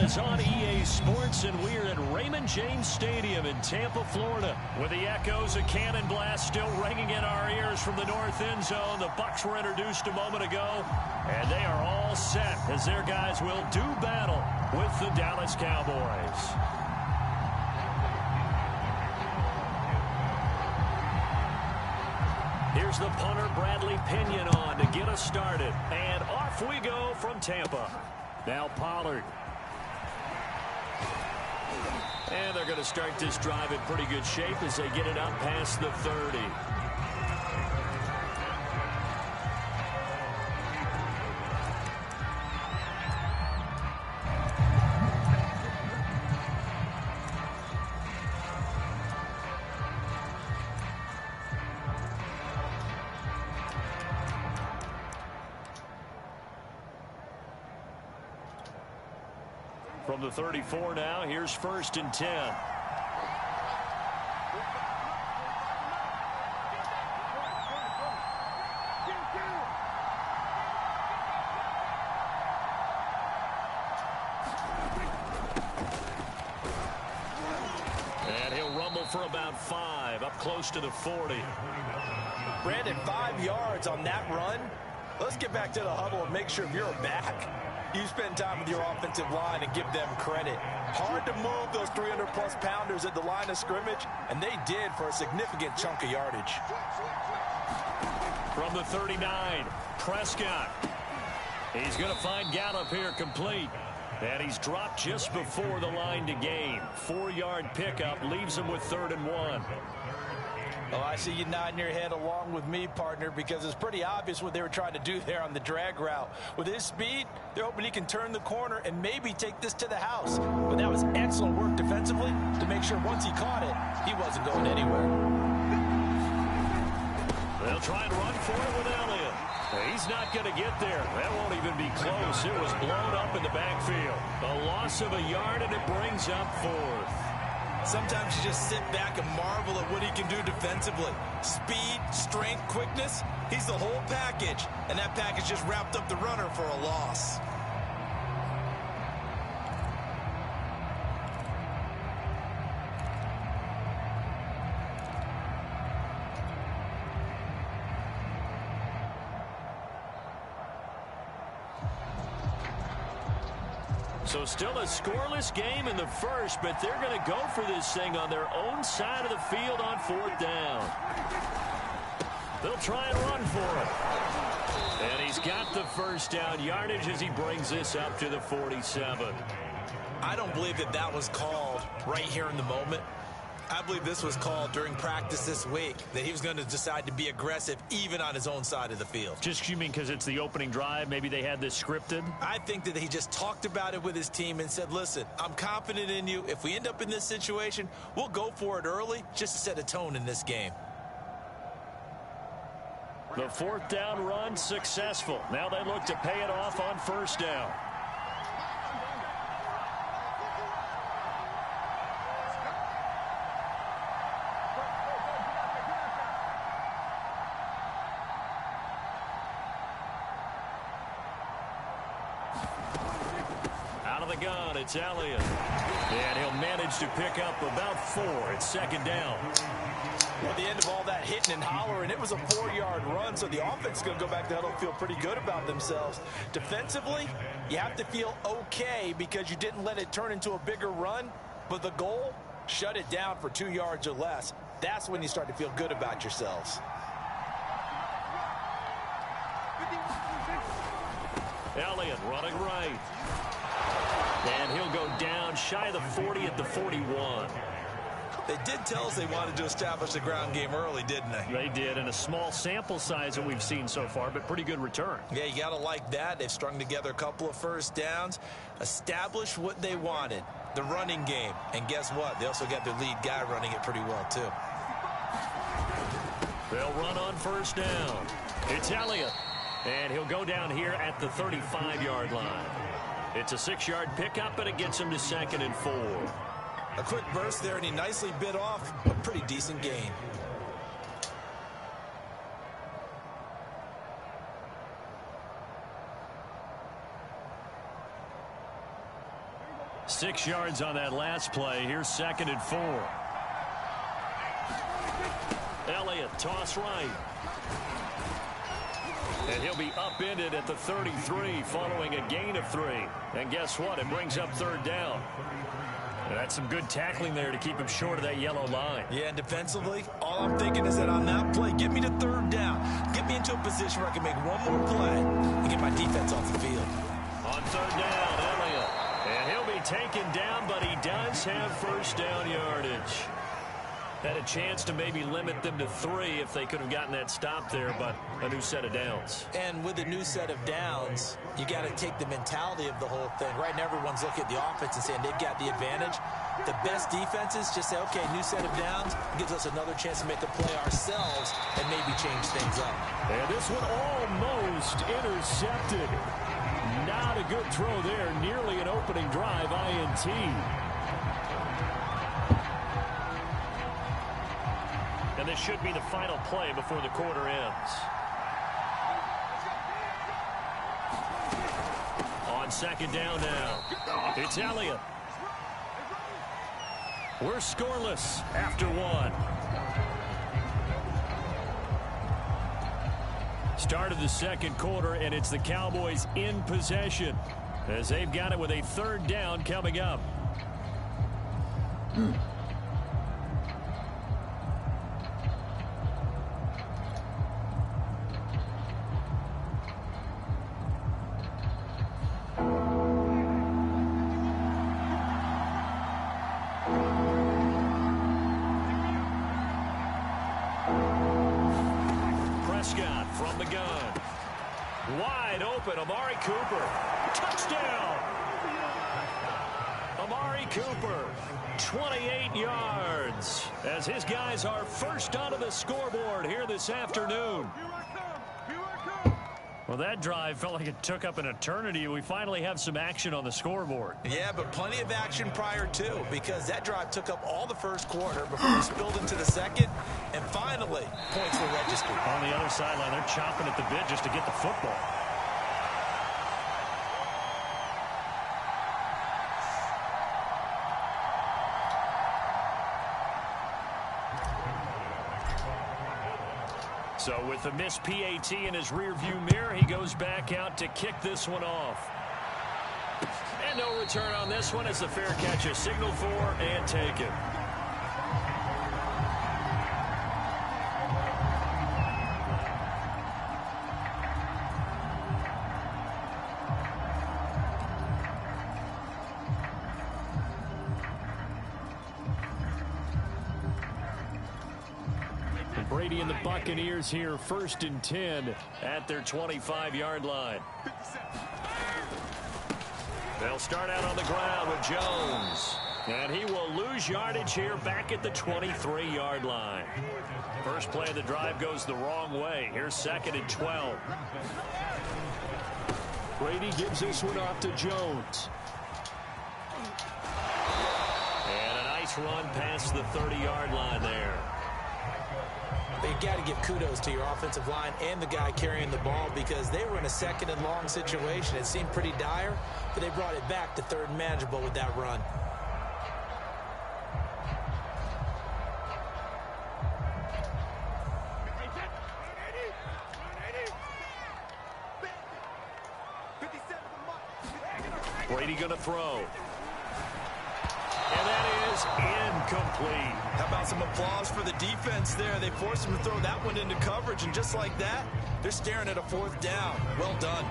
is on EA Sports, and we're at Raymond James Stadium in Tampa, Florida, with the echoes of Cannon Blast still ringing in our ears from the north end zone. The Bucs were introduced a moment ago, and they are all set as their guys will do battle with the Dallas Cowboys. Here's the punter, Bradley Pinion, on to get us started. And off we go from Tampa. Now Pollard. And they're going to start this drive in pretty good shape as they get it up past the 30. From the 34 now, here's 1st and 10. And he'll rumble for about 5, up close to the 40. Brandon, 5 yards on that run. Let's get back to the huddle and make sure if you're back, you spend time with your offensive line and give them credit. Hard to move those 300-plus pounders at the line of scrimmage, and they did for a significant chunk of yardage. From the 39, Prescott. He's going to find Gallup here complete. And he's dropped just before the line to gain. 4-yard pickup leaves him with 3rd and 1. Oh, I see you nodding your head along with me, partner, because it's pretty obvious what they were trying to do there on the drag route. With his speed, they're hoping he can turn the corner and maybe take this to the house. But that was excellent work defensively to make sure once he caught it, he wasn't going anywhere. They'll try and run for it with Elliott. He's not going to get there. That won't even be close. It was blown up in the backfield. A loss of a yard, and it brings up 4th. Sometimes you just sit back and marvel at what he can do defensively. Speed, strength, quickness, he's the whole package. And that package just wrapped up the runner for a loss. So still a scoreless game in the first, but they're going to go for this thing on their own side of the field on 4th down. They'll try and run for it. And he's got the first down yardage as he brings this up to the 47. I don't believe that that was called right here in the moment. I believe this was called during practice this week, that he was going to decide to be aggressive even on his own side of the field. Just, you mean because it's the opening drive? Maybe they had this scripted? I think that he just talked about it with his team and said, listen, I'm confident in you. If we end up in this situation, we'll go for it early just to set a tone in this game. The 4th down run successful. Now they look to pay it off on 1st down. It's Elliott. And he'll manage to pick up about 4 at 2nd down. Well, at the end of all that hitting and hollering, it was a 4-yard run, so the offense is going to go back to huddle and feel pretty good about themselves. Defensively, you have to feel okay because you didn't let it turn into a bigger run, but the goal, shut it down for 2 yards or less. That's when you start to feel good about yourselves. Elliott running right. And he'll go down shy of the 40 at the 41. They did tell us they wanted to establish the ground game early, didn't they? They did, and a small sample size that we've seen so far, but pretty good return. Yeah, you got to like that. They've strung together a couple of first downs, established what they wanted, the running game. And guess what? They also got their lead guy running it pretty well, too. They'll run on 1st down. It's Elliott, and he'll go down here at the 35-yard line. It's a 6-yard pickup, and it gets him to 2nd and 4. A quick burst there, and he nicely bit off a pretty decent gain. 6 yards on that last play. Here's 2nd and 4. Elliott, toss right. And he'll be upended at the 33 following a gain of 3. And guess what? It brings up 3rd down. And that's some good tackling there to keep him short of that yellow line. Yeah, and defensively, all I'm thinking is that on that play, get me to 3rd down. Get me into a position where I can make one more play and get my defense off the field. On 3rd down, Elliott. And he'll be taken down, but he does have 1st down yardage. Had a chance to maybe limit them to 3 if they could have gotten that stop there, but a new set of downs. And with a new set of downs, you got to take the mentality of the whole thing. Right now, everyone's looking at the offense and saying they've got the advantage. The best defenses just say, okay, new set of downs gives us another chance to make a play ourselves and maybe change things up. And this one almost intercepted. Not a good throw there. Nearly an opening drive, INT. And this should be the final play before the quarter ends. On 2nd down now, it's Elliott. We're scoreless after 1. Start of the 2nd quarter, and it's the Cowboys in possession as they've got it with a 3rd down coming up. From the gun. Wide open, Amari Cooper. Touchdown! Amari Cooper, 28 yards, as his guys are first onto the scoreboard here this afternoon. Well, that drive felt like it took up an eternity. We finally have some action on the scoreboard. Yeah, but plenty of action prior to, because that drive took up all the 1st quarter before we spilled into the 2nd, and finally, points were registered. On the other sideline, they're chomping at the bit just to get the football. So with the missed PAT in his rearview mirror, he goes back out to kick this one off. And no return on this one as the fair catch is signaled for and taken. Brady and the Buccaneers here 1st and 10 at their 25-yard line. They'll start out on the ground with Jones. And he will lose yardage here back at the 23-yard line. First play of the drive goes the wrong way. Here's 2nd and 12. Brady gives this one off to Jones. And a nice run past the 30-yard line there. You got to give kudos to your offensive line and the guy carrying the ball, because they were in a 2nd and long situation. It seemed pretty dire, but they brought it back to 3rd and manageable with that run. Brady going to throw. And that is incomplete. How about some applause for the defense there? They forced him to throw that one into coverage, and just like that, they're staring at a 4th down. Well done.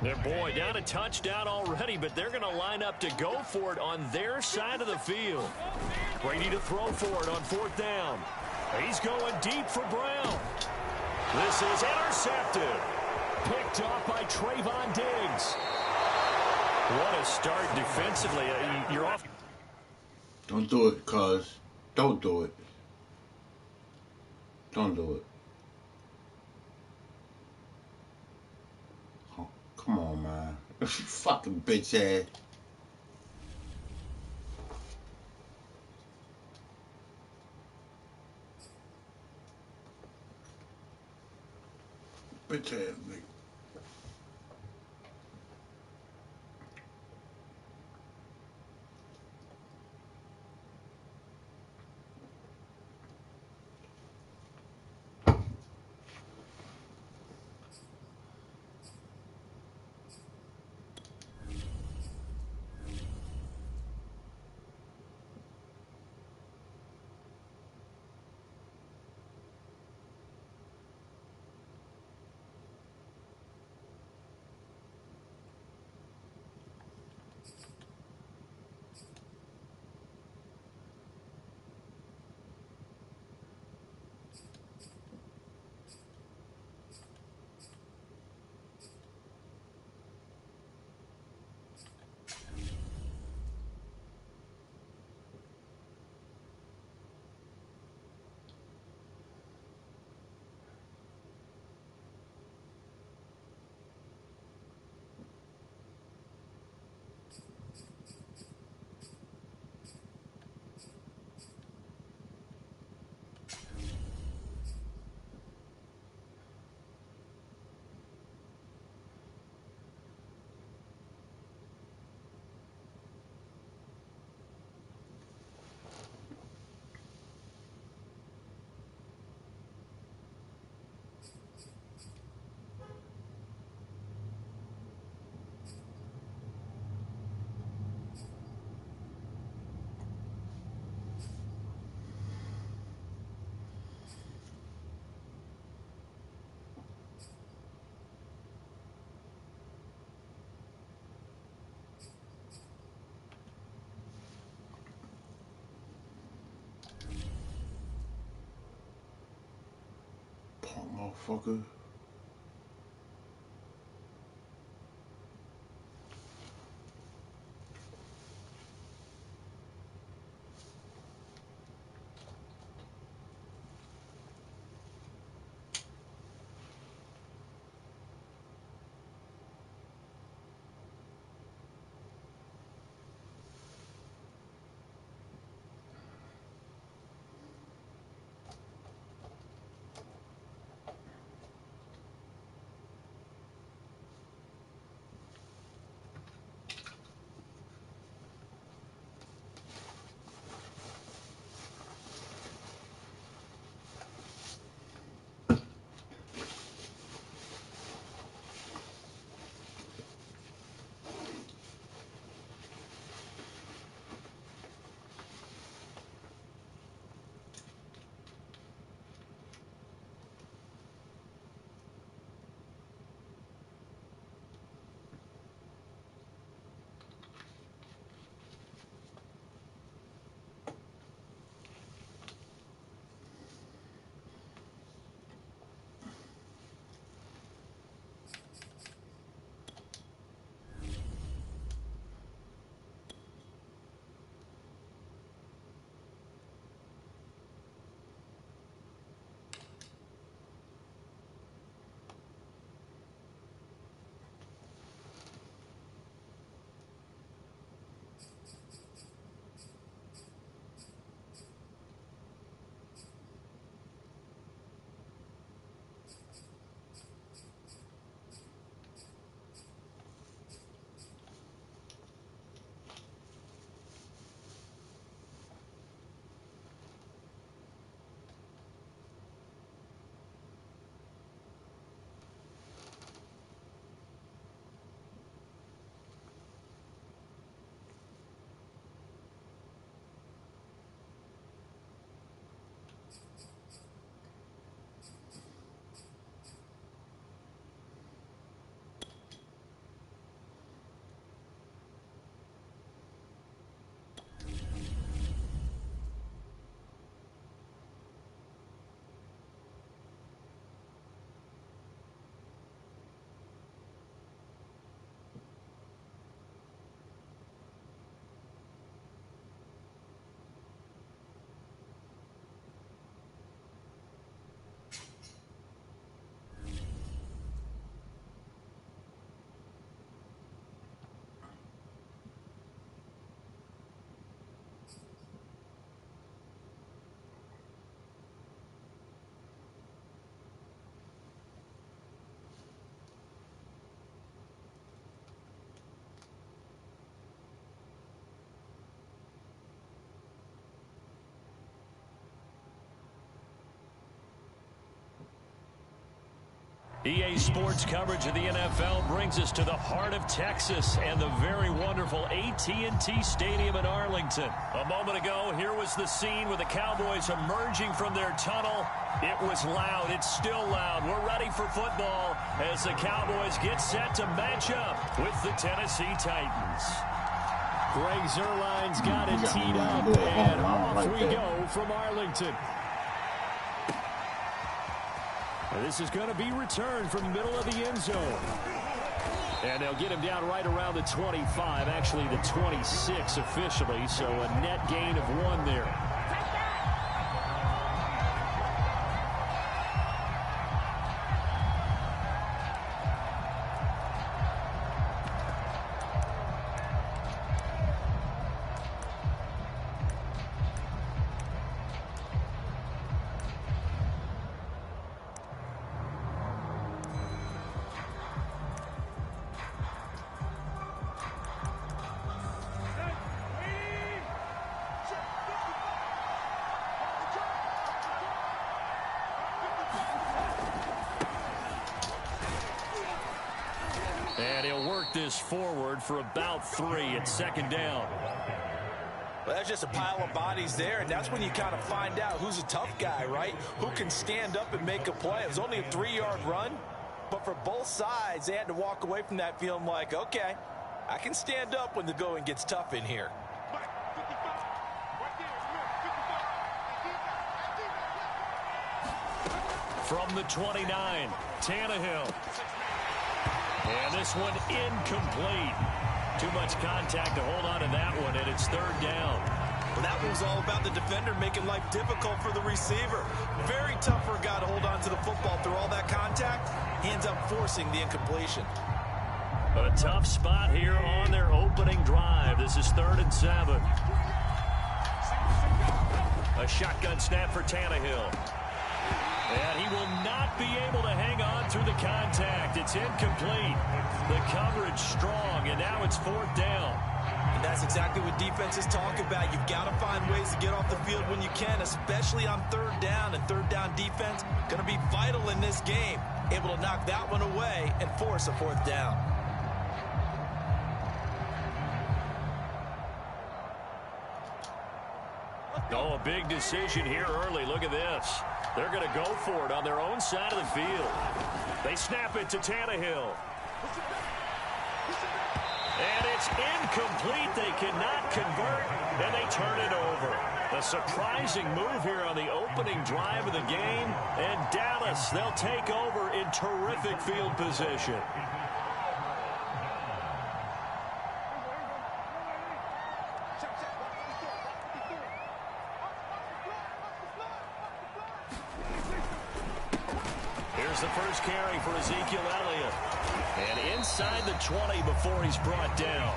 Their boy down a touchdown already, but they're going to line up to go for it on their side of the field. Brady to throw for it on 4th down. He's going deep for Brown. This is intercepted. Picked off by Trayvon Diggs. What a start defensively. You're off. Don't do it, cuz. Don't do it. Don't do it. Oh, come on, man. Fucking bitch ass. Bitch ass nigga. Punk motherfucker. EA Sports coverage of the NFL brings us to the heart of Texas and the very wonderful AT&T Stadium in Arlington. A moment ago, here was the scene with the Cowboys emerging from their tunnel. It was loud. It's still loud. We're ready for football as the Cowboys get set to match up with the Tennessee Titans. Greg Zuerlein's got it teed up, and off we go from Arlington. This is going to be returned from the middle of the end zone. And they'll get him down right around the 25, actually the 26 officially, so a net gain of 1 there. And he'll work this forward for about 3 at second down. Well, that's just a pile of bodies there, and that's when you kind of find out who's a tough guy, right? Who can stand up and make a play. It was only a 3-yard run, but for both sides, they had to walk away from that feeling like, okay, I can stand up when the going gets tough in here. From the 29, Tannehill. And this one incomplete. Too much contact to hold on to that one, and it's 3rd down. Well, that was all about the defender making life difficult for the receiver. Very tough for a guy to hold on to the football through all that contact. He ends up forcing the incompletion. A tough spot here on their opening drive. This is 3rd and 7. A shotgun snap for Tannehill. And he will not be able to hang on through the contact. It's incomplete. The coverage strong, and now it's 4th down. And that's exactly what defenses talk about. You've got to find ways to get off the field when you can, especially on 3rd down. And 3rd down defense going to be vital in this game. Able to knock that one away and force a 4th down. Oh, a big decision here early. Look at this. They're going to go for it on their own side of the field. They snap it to Tannehill. And it's incomplete. They cannot convert, and they turn it over. A surprising move here on the opening drive of the game. And Dallas, they'll take over in terrific field position. The first carry for Ezekiel Elliott. And inside the 20 before he's brought down.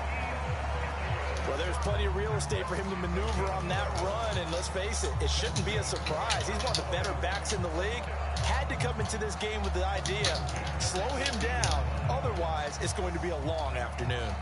Well, there's plenty of real estate for him to maneuver on that run. And let's face it, it shouldn't be a surprise. He's one of the better backs in the league. Had to come into this game with the idea, slow him down. Otherwise, it's going to be a long afternoon.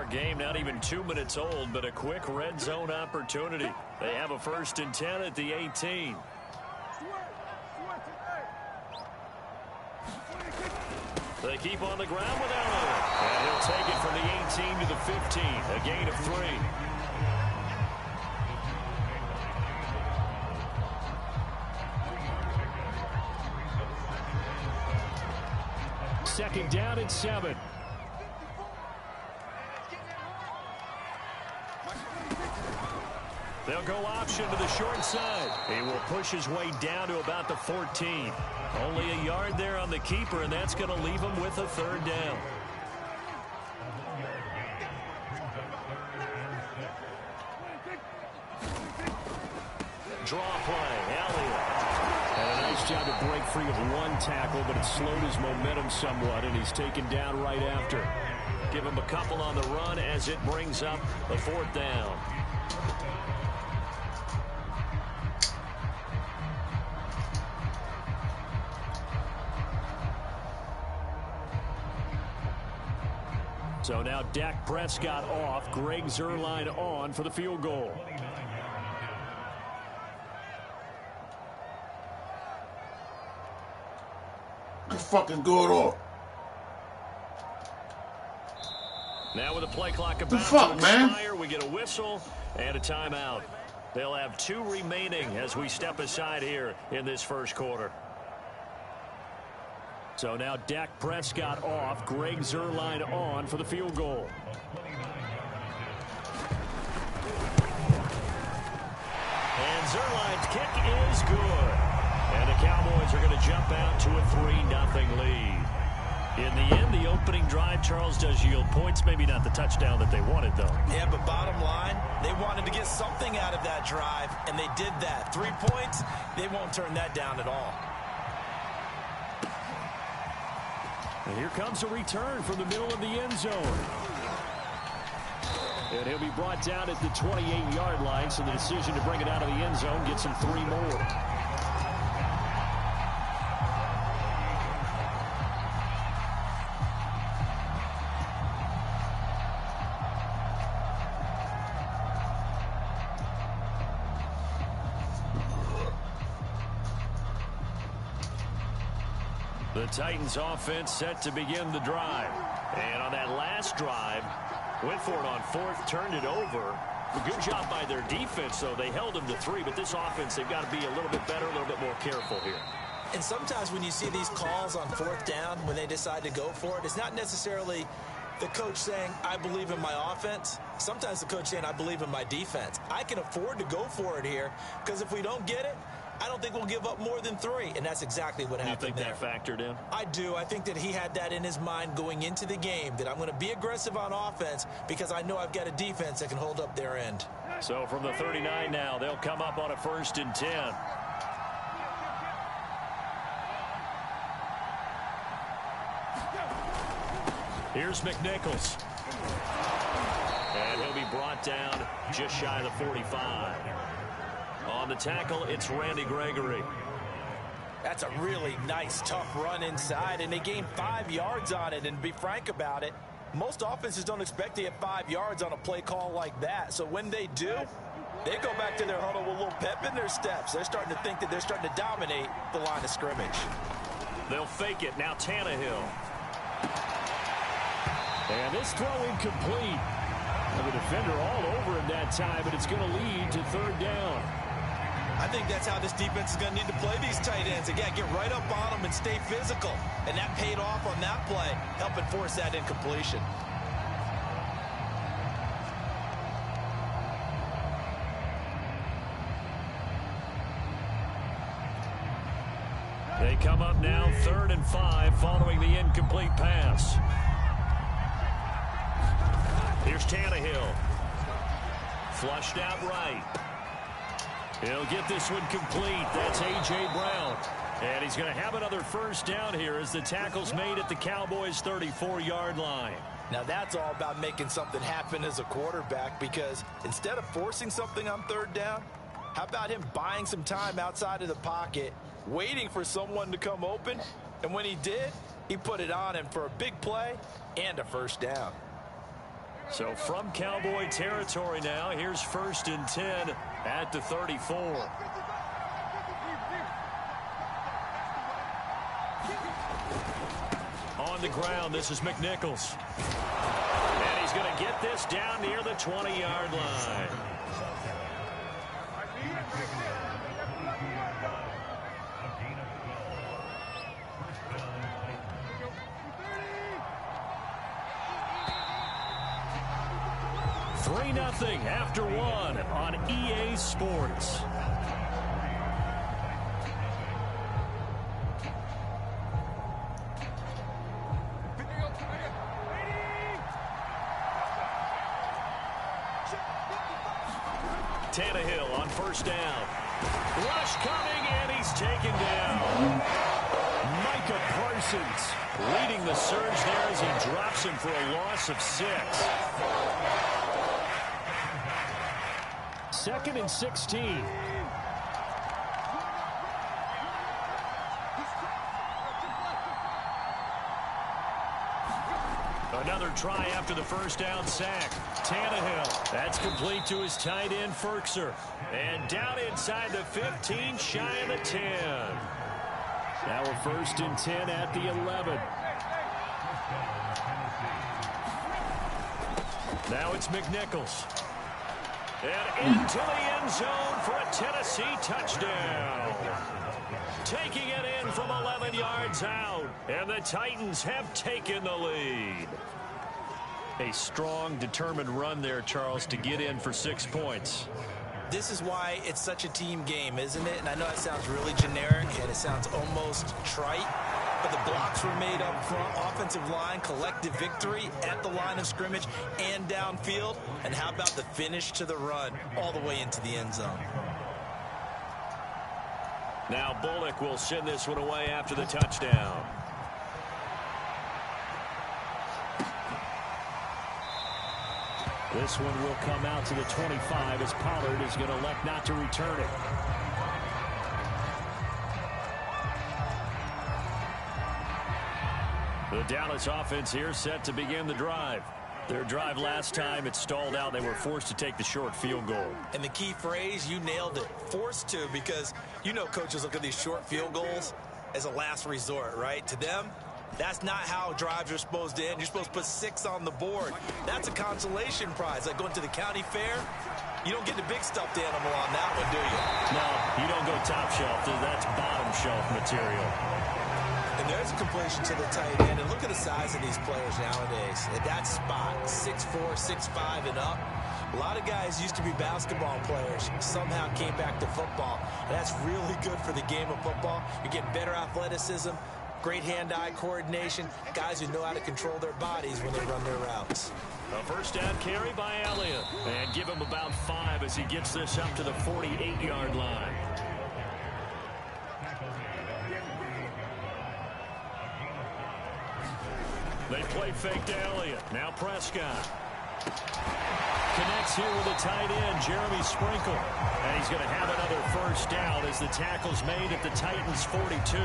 Game not even 2 minutes old, but a quick red zone opportunity. They have a 1st and 10 at the 18. They keep on the ground without it. And he'll take it from the 18 to the 15. A gain of 3. Second down and 7. They'll go option to the short side. He will push his way down to about the 14. Only a yard there on the keeper, and that's going to leave him with a 3rd down. Draw play, Elliott. And a nice job to break free of one tackle, but it slowed his momentum somewhat, and he's taken down right after. Give him a couple on the run as it brings up a 4th down. So now Dak Prescott off, Greg Zuerlein on for the field goal. Get fucking good off. Now with the play clock about to expire, we get a whistle and a timeout. They'll have 2 remaining as we step aside here in this first quarter. So now Dak Prescott off, Greg Zuerlein on for the field goal. And Zuerlein's kick is good. And the Cowboys are going to jump out to a 3-0 lead. In the end, the opening drive, Charles, does yield points. Maybe not the touchdown that they wanted, though. Yeah, but bottom line, they wanted to get something out of that drive, and they did that. 3 points, they won't turn that down at all. And here comes a return from the middle of the end zone. And he'll be brought down at the 28-yard line, so the decision to bring it out of the end zone gets him 3 more. The Titans offense set to begin the drive. And on that last drive, went for it on 4th, turned it over. A good job by their defense, though. They held them to 3, but this offense, they've got to be a little bit better, a little bit more careful here. And sometimes when you see these calls on 4th down, when they decide to go for it, it's not necessarily the coach saying, I believe in my offense. Sometimes the coach saying, I believe in my defense. I can afford to go for it here, because if we don't get it, I don't think we'll give up more than 3, and that's exactly what happened there. You think that factored in? I do. I think that he had that in his mind going into the game, that I'm going to be aggressive on offense because I know I've got a defense that can hold up their end. So from the 39 now, they'll come up on a 1st and 10. Here's McNichols. And he'll be brought down just shy of the 45. On the tackle, it's Randy Gregory. That's a really nice, tough run inside, and they gained 5 yards on it. And to be frank about it, most offenses don't expect to get 5 yards on a play call like that. So when they do, they go back to their huddle with a little pep in their steps. They're starting to think that they're starting to dominate the line of scrimmage. They'll fake it. Now Tannehill. And this throw incomplete. The defender all over him that time, but it's going to lead to 3rd down. I think that's how this defense is going to need to play these tight ends. Again, get right up on them and stay physical. And that paid off on that play, helping force that incompletion. They come up now 3rd and 5 following the incomplete pass. Here's Tannehill. Flushed out right. He'll get this one complete. That's A.J. Brown. And he's going to have another 1st down here as the tackle's made at the Cowboys' 34-yard line. Now that's all about making something happen as a quarterback, because instead of forcing something on 3rd down, how about him buying some time outside of the pocket, waiting for someone to come open, and when he did, he put it on him for a big play and a 1st down. So from Cowboy territory now, here's 1st and 10 at the 34. On the ground, this is McNichols. And he's going to get this down near the 20-yard line. Nothing after 1 on EA Sports. Tannehill on 1st down. Rush coming, and he's taken down. beeski11's leading the surge there as he drops him for a loss of 6. 2nd and 16. Another try after the first down sack. Tannehill. That's complete to his tight end, Firkser. And down inside the 15, shy of the 10. Now we're 1st and 10 at the 11. Now it's McNichols. And into the end zone for a Tennessee touchdown. Taking it in from 11 yards out. And the Titans have taken the lead. A strong, determined run there, Charles, to get in for 6 points. This is why it's such a team game, isn't it? And I know it sounds really generic and it sounds almost trite, but the blocks were made up front, offensive line, collective victory at the line of scrimmage and downfield. And how about the finish to the run all the way into the end zone? Now Bullock will send this one away after the touchdown. This one will come out to the 25 as Pollard is going to elect not to return it. The Dallas offense here set to begin the drive. Their drive last time, it stalled out. They were forced to take the short field goal. And the key phrase, you nailed it. Forced to, because you know coaches look at these short field goals as a last resort, right? To them, that's not how drives are supposed to end. You're supposed to put 6 on the board. That's a consolation prize. Like going to the county fair, you don't get the big stuffed animal on that one, do you? No, you don't go top shelf. That's bottom shelf material. And there's a completion to the tight end. And look at the size of these players nowadays. At that spot, 6'4", 6'5", and up. A lot of guys used to be basketball players, somehow came back to football. And that's really good for the game of football. You're getting better athleticism, great hand-eye coordination, guys who know how to control their bodies when they run their routes. A first down carry by Elliott. And give him about 5 as he gets this up to the 48-yard line. They play fake to Elliott. Now Prescott. Connects here with a tight end, Jeremy Sprinkle. And he's going to have another first down as the tackle's made at the Titans' 42.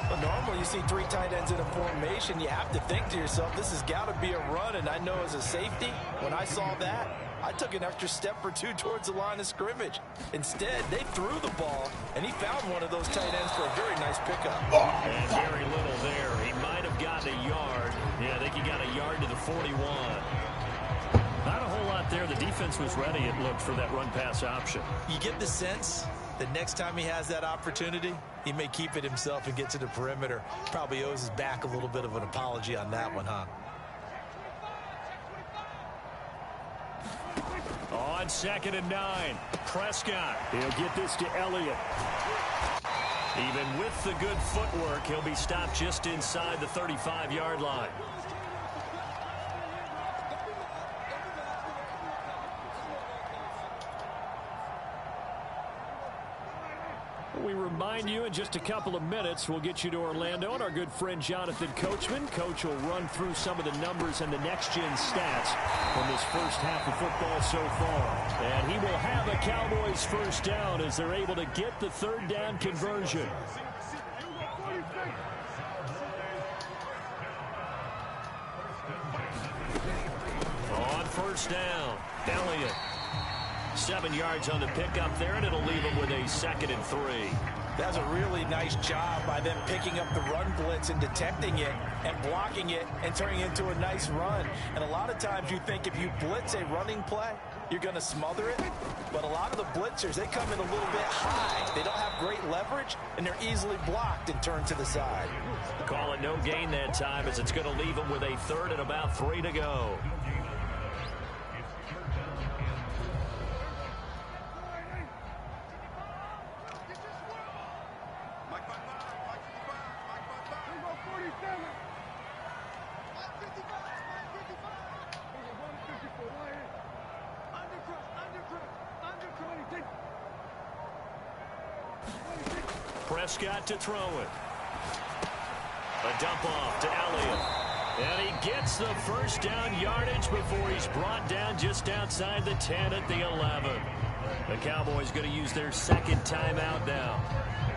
Well, normally you see 3 tight ends in a formation. You have to think to yourself, this has got to be a run. And I know as a safety, when I saw that, I took an extra step or 2 towards the line of scrimmage. Instead, they threw the ball, and he found one of those tight ends for a very nice pickup. And very little there. He might have gotten a yard. Yeah, I think he got a yard to the 41. Not a whole lot there. The defense was ready, it looked, for that run-pass option. You get the sense that next time he has that opportunity, he may keep it himself and get to the perimeter. Probably owes his back a little bit of an apology on that one, huh? On 2nd and 9, Prescott. He'll get this to Elliott. Even with the good footwork, he'll be stopped just inside the 35-yard line. We remind you in just a couple of minutes, we'll get you to Orlando and our good friend Jonathan Coachman. Coach will run through some of the numbers and the next-gen stats from this first half of football so far. And he will have a Cowboys first down as they're able to get the 3rd down conversion. On first down, Elliott. 7 yards on the pickup there, and it'll leave him with a 2nd and 3. That's a really nice job by them picking up the run blitz and detecting it and blocking it and turning it into a nice run. And a lot of times you think if you blitz a running play, you're going to smother it. But a lot of the blitzers, they come in a little bit high. They don't have great leverage, and they're easily blocked and turned to the side. Call it no gain that time as it's going to leave him with a 3rd and about 3 to go. Prescott to throw it. A dump off to Elliott. And he gets the first down yardage before he's brought down just outside the 10 at the 11. The Cowboys going to use their second timeout now,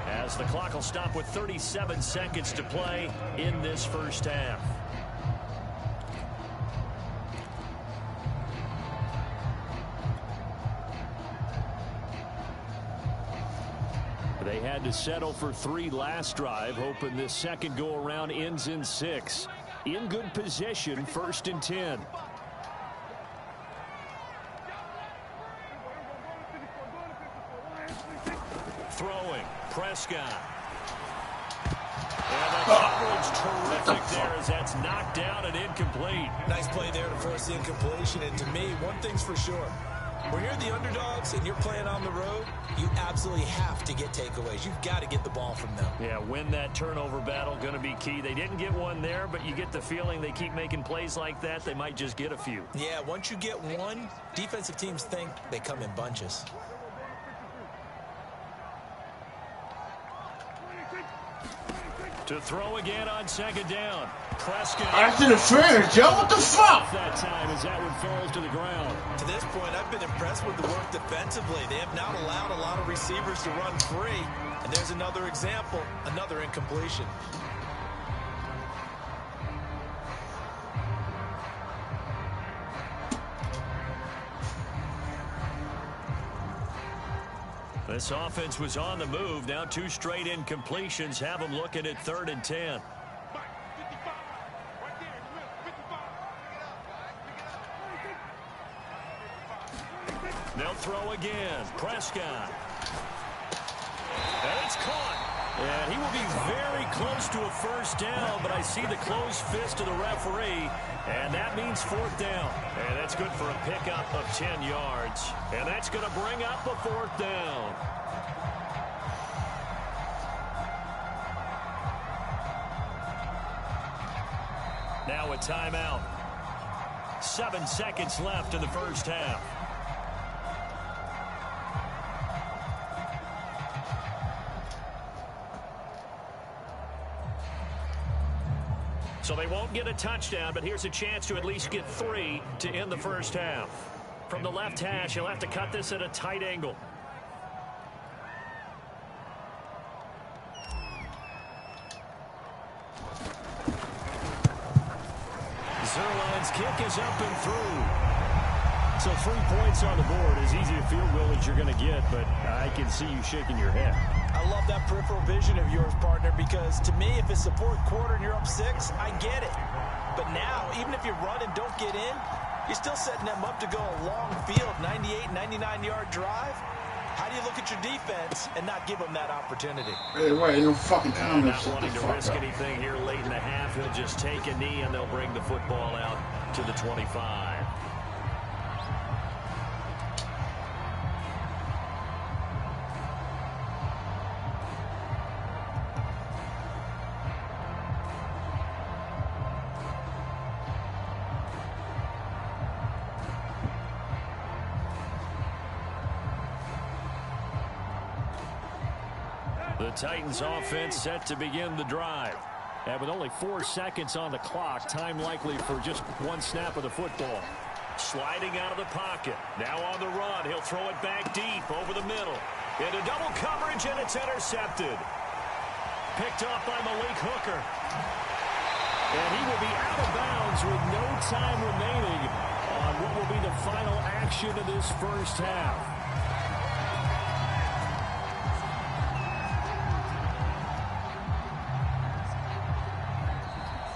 as the clock will stop with 37 seconds to play in this first half. They had to settle for 3 last drive, hoping this second go-around ends in 6. In good position, 1st and 10. Throwing, Prescott. And the coverage terrific there as that's knocked down and incomplete. Nice play there to force the incompletion. And to me, one thing's for sure. When you're the underdogs and you're playing on the road, you absolutely have to get takeaways. You've got to get the ball from them. Yeah, win that turnover battle, going to be key. They didn't get one there, but you get the feeling they keep making plays like that, they might just get a few. Yeah, once you get one, defensive teams think they come in bunches. To throw again on second down. Prescott. That's interference, Joe. What the fuck? That time as that one falls to the ground. To this point, I've been impressed with the work defensively. They have not allowed a lot of receivers to run free. And there's another example, another incompletion. This offense was on the move. Now 2 straight incompletions have them looking at 3rd and 10. They'll throw again. Prescott. And it's caught. And he will be very close to a first down, but I see the closed fist of the referee, and that means 4th down. And that's good for a pickup of 10 yards. And that's going to bring up a 4th down. Now a timeout. 7 seconds left in the first half. So they won't get a touchdown, but here's a chance to at least get 3 to end the first half. From the left hash, he'll have to cut this at a tight angle. Zerline's kick is up and through. So 3 points on the board. As easy a field goal as you're going to get, but I can see you shaking your head. I love that peripheral vision of yours, partner, because to me, if it's the 4th quarter and you're up 6, I get it. But now, even if you run and don't get in, you're still setting them up to go a long field, 98, 99-yard drive. How do you look at your defense and not give them that opportunity? Hey, wait, no fucking time. Not wanting to risk anything here late in the half. He'll just take a knee, and they'll bring the football out to the 25. The Titans offense set to begin the drive. And with only 4 seconds on the clock, time likely for just 1 snap of the football. Sliding out of the pocket. Now on the run. He'll throw it back deep over the middle. Into double coverage, and it's intercepted. Picked off by Malik Hooker. And he will be out of bounds with no time remaining on what will be the final action of this first half.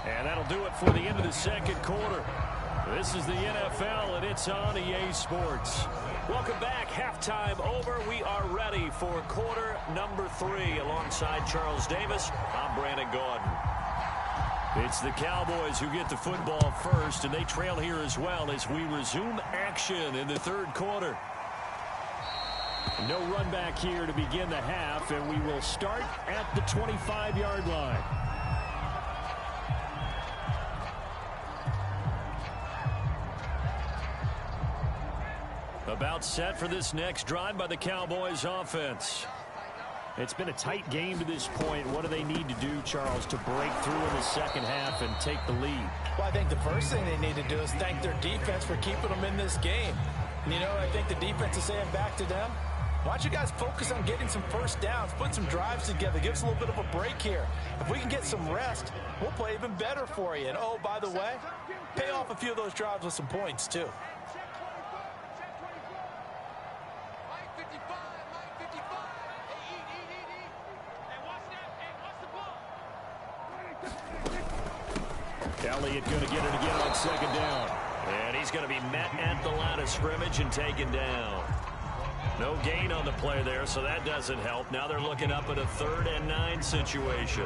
And that'll do it for the end of the second quarter. This is the NFL, and it's on EA Sports. Welcome back. Halftime over. We are ready for quarter number 3. Alongside Charles Davis, I'm Brandon Gordon. It's the Cowboys who get the football first, and they trail here as well as we resume action in the third quarter. No run back here to begin the half, and we will start at the 25-yard line. About set for this next drive by the Cowboys offense. It's been a tight game to this point. What do they need to do, Charles, to break through in the second half and take the lead? Well, I think the first thing they need to do is thank their defense for keeping them in this game. You know, I think the defense is saying back to them, why don't you guys focus on getting some first downs, put some drives together, give us a little bit of a break here. If we can get some rest, we'll play even better for you. And, oh, by the way, pay off a few of those drives with some points, too. Elliott going to get it again on second down. And he's going to be met at the line of scrimmage and taken down. No gain on the play there, so that doesn't help. Now they're looking up at a 3rd and 9 situation.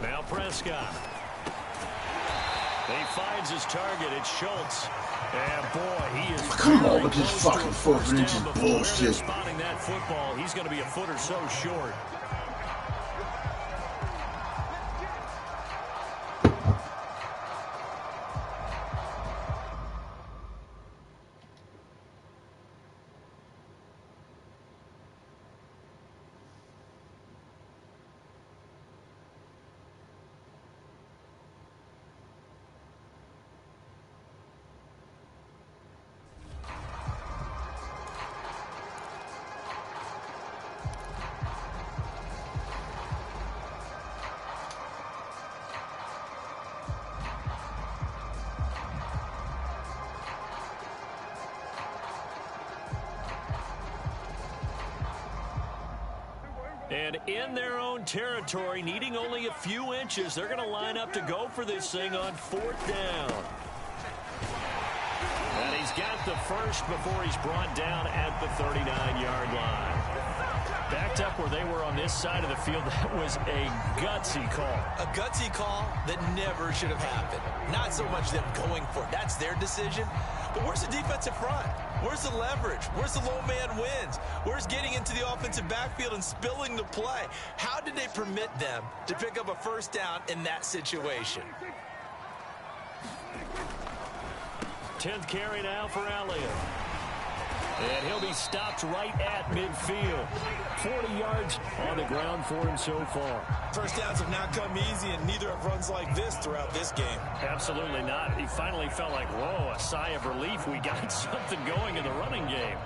Now Prescott. He finds his target. It's Schultz. And boy, he is come on with this fucking 4th and inches bullshit. Spotting that football, he's going to be a foot or so short. And in their own territory, needing only a few inches, they're going to line up to go for this thing on 4th down. And he's got the first before he's brought down at the 39-yard line. Backed up where they were on this side of the field, that was a gutsy call. A gutsy call that never should have happened. Not so much them going for it. That's their decision. But where's the defensive front? Where's the leverage? Where's the low man wins? Where's getting into the offensive backfield and spilling the play? How did they permit them to pick up a first down in that situation? 10th carry now for Elliott. And he'll be stopped right at midfield. 40 yards on the ground for him so far. First downs have not come easy, and neither have runs like this throughout this game. Absolutely not. He finally felt like, whoa, a sigh of relief. We got something going in the running game.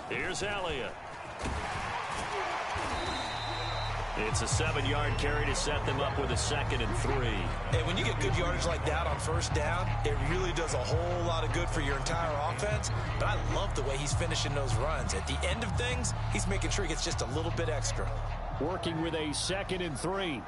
Here's Elliott. It's a 7-yard carry to set them up with a 2nd and 3. Hey, when you get good yardage like that on first down, it really does a whole lot of good for your entire offense. But I love the way he's finishing those runs. At the end of things, he's making sure he gets just a little bit extra. Working with a 2nd and 3.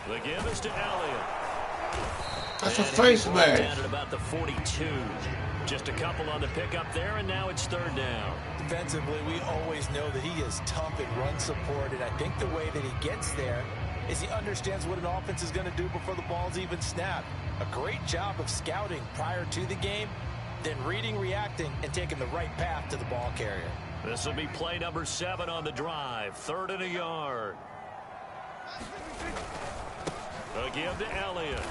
The give is to Elliott. That's a face mask. Down at about the 42. Just a couple on the pickup there, and now it's 3rd down. Defensively, we always know that he is tough in run support, and I think the way that he gets there is he understands what an offense is going to do before the ball's even snapped. A great job of scouting prior to the game, then reading, reacting, and taking the right path to the ball carrier. This will be play number 7 on the drive. 3rd and a yard. A give to Elliott.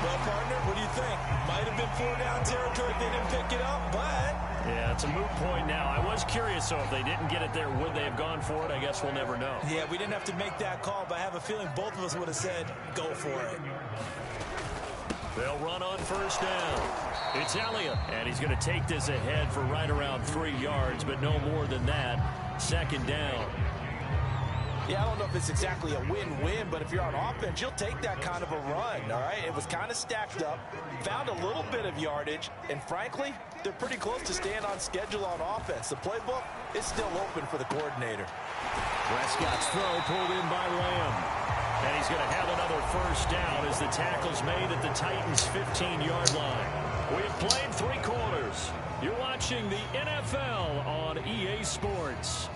Well, partner, what do you think? Might have been 4-down territory if they didn't pick it up, but... Yeah, it's a moot point now. I was curious, so if they didn't get it there, would they have gone for it? I guess we'll never know. Yeah, we didn't have to make that call, but I have a feeling both of us would have said, go for it. They'll run on first down. It's Elliott, and he's going to take this ahead for right around 3 yards, but no more than that. 2nd down. Yeah, I don't know if it's exactly a win-win, but if you're on offense, you'll take that kind of a run, all right? It was kind of stacked up, found a little bit of yardage, and frankly, they're pretty close to staying on schedule on offense. The playbook is still open for the coordinator. Prescott's throw pulled in by Lamb. And he's going to have another first down as the tackle's made at the Titans' 15-yard line. We've played 3 quarters. You're watching the NFL on EA Sports.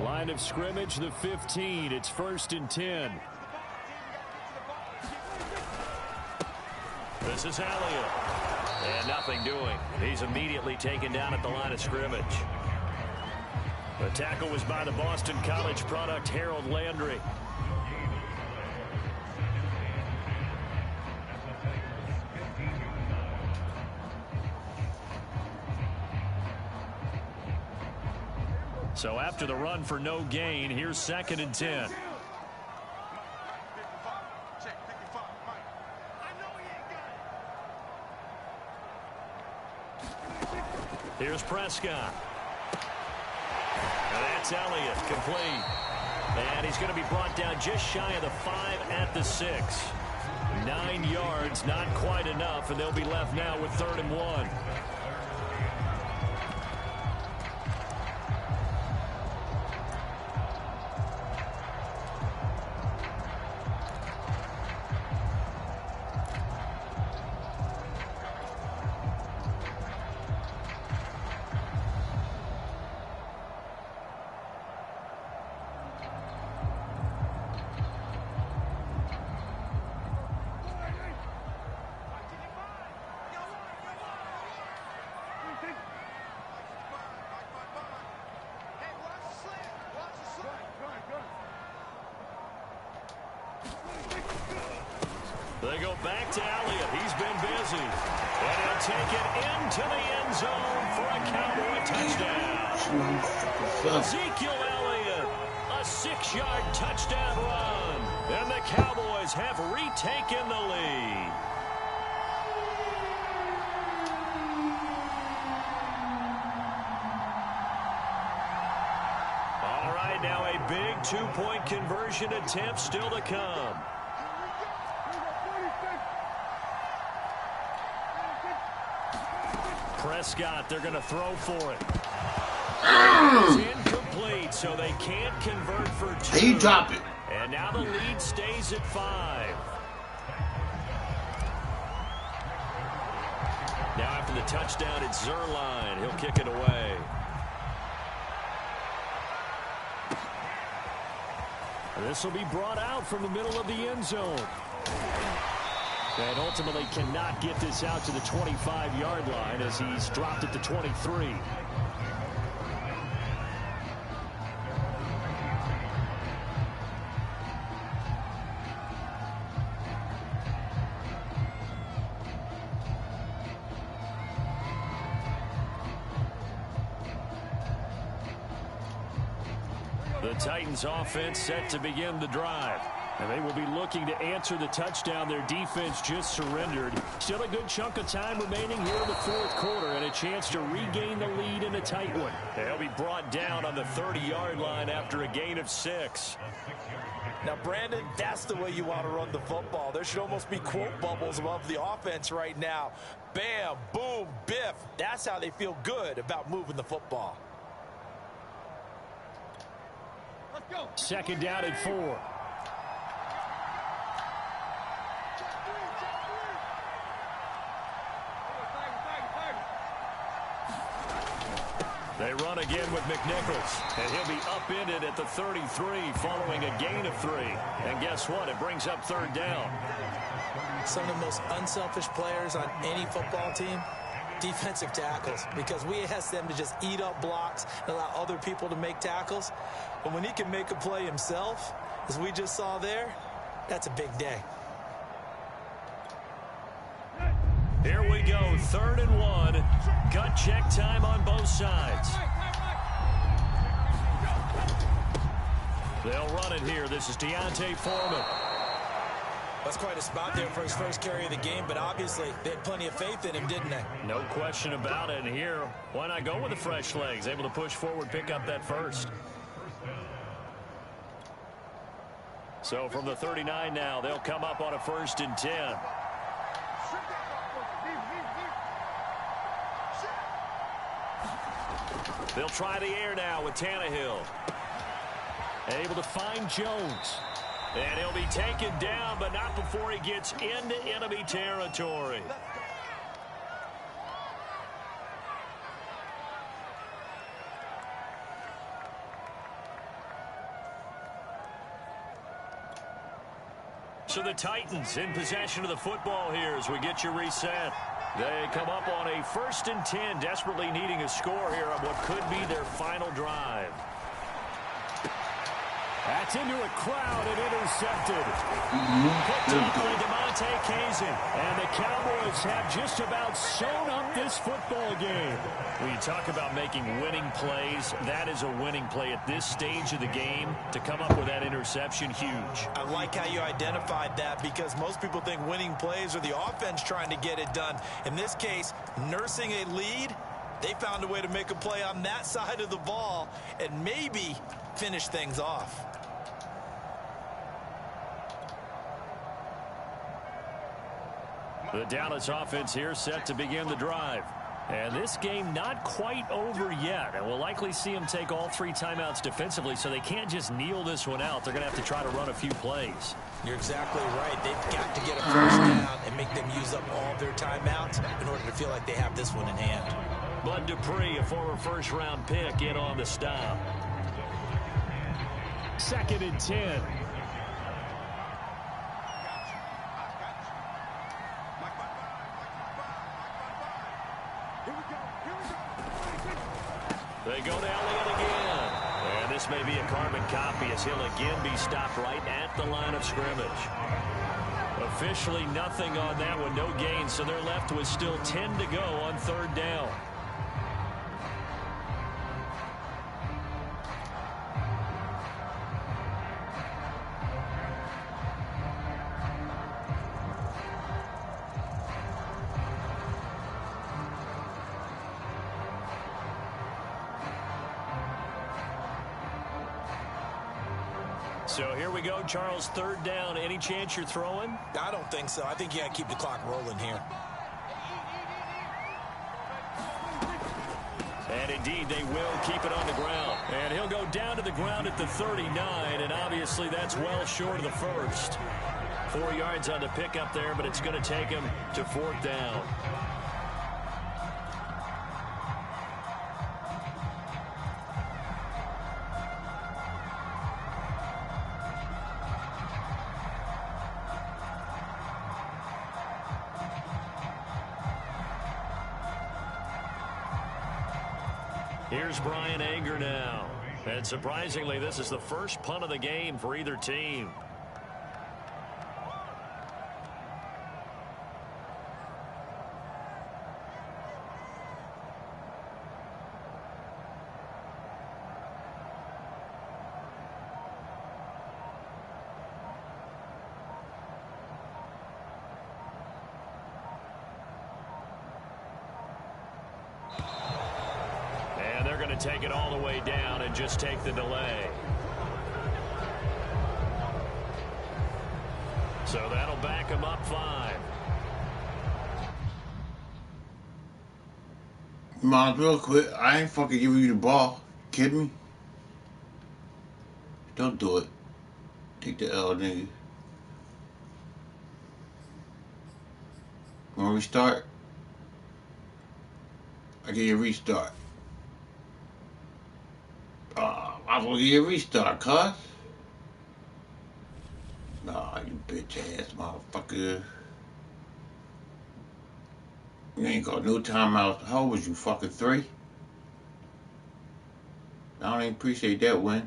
Line of scrimmage, the 15. It's 1st and 10. This is Elliott. And nothing doing. He's immediately taken down at the line of scrimmage. The tackle was by the Boston College product, Harold Landry. So after the run for no gain, here's 2nd and 10. Here's Prescott. And that's Elliott, complete. And he's going to be brought down just shy of the 5 at the 6. 9 yards, not quite enough, and they'll be left now with 3rd and 1. They go back to Elliott. He's been busy. And he'll take it into the end zone for a Cowboy touchdown. Ezekiel Elliott, a 6-yard touchdown run. And the Cowboys have retaken the lead. All right, now a big 2-point conversion attempt still to come. Prescott, they're going to throw for it. It's incomplete, so they can't convert for 2. He dropped it. And now the lead stays at 5. Now after the touchdown, it's Zerline. He'll kick it away. This will be brought out from the middle of the end zone. And ultimately cannot get this out to the 25-yard line as he's dropped it to 23. The Titans offense set to begin the drive. And they will be looking to answer the touchdown their defense just surrendered. Still a good chunk of time remaining here in the 4th quarter and a chance to regain the lead in a tight one. They'll be brought down on the 30-yard line after a gain of 6. Now, Brandon, that's the way you want to run the football. There should almost be quote bubbles above the offense right now. Bam, boom, biff. That's how they feel good about moving the football. Let's go. 2nd down and 4. They run again with McNichols, and he'll be upended at the 33 following a gain of 3. And guess what? It brings up 3rd down. Some of the most unselfish players on any football team, defensive tackles, because we ask them to just eat up blocks and allow other people to make tackles. But when he can make a play himself, as we just saw there, that's a big day. Here we go, 3rd and 1. Gut check time on both sides. They'll run it here. This is Deontay Foreman. That's quite a spot there for his first carry of the game, but obviously they had plenty of faith in him, didn't they? No question about it. And here, why not go with the fresh legs? Able to push forward, pick up that first. So from the 39 now, they'll come up on a 1st and 10. They'll try the air now with Tannehill. Able to find Jones. And he'll be taken down, but not before he gets into enemy territory. So the Titans in possession of the football here as we get you reset. They come up on a 1st and 10, desperately needing a score here on what could be their final drive. That's into a crowd and intercepted. Picked up by DeMonte Kazin. And the Cowboys have just about sewn up this football game. When you talk about making winning plays, that is a winning play at this stage of the game. To come up with that interception, huge. I like how you identified that because most people think winning plays are the offense trying to get it done. In this case, nursing a lead, they found a way to make a play on that side of the ball and maybe finish things off. The Dallas offense here set to begin the drive. And this game not quite over yet. And we'll likely see them take all 3 timeouts defensively, so they can't just kneel this one out. They're going to have to try to run a few plays. You're exactly right. They've got to get a first down and make them use up all their timeouts in order to feel like they have this one in hand. Bud Dupree, a former first-round pick, in on the stop. 2nd and 10. They go to Elliott again. And this may be a carbon copy as he'll again be stopped right at the line of scrimmage. Officially nothing on that one, no gain, so they're left with still 10 to go on 3rd down. So here we go, Charles, 3rd down. Any chance you're throwing? I don't think so. I think you got to keep the clock rolling here. And indeed, they will keep it on the ground. And he'll go down to the ground at the 39, and obviously that's well short of the first. 4 yards on the pickup there, but it's going to take him to 4th down. Here's Brian Anger now. And surprisingly, this is the first punt of the game for either team. Take it all the way down and just take the delay. So that'll back him up 5. Might as well quit. I ain't fucking giving you the ball. Kidding me? Don't do it. Take the L, nigga. Want to restart? I give you a restart. I will give you a restart, cuz. Nah, you bitch ass motherfucker. You ain't got no timeouts. How old was you, fucking 3? I don't even appreciate that win.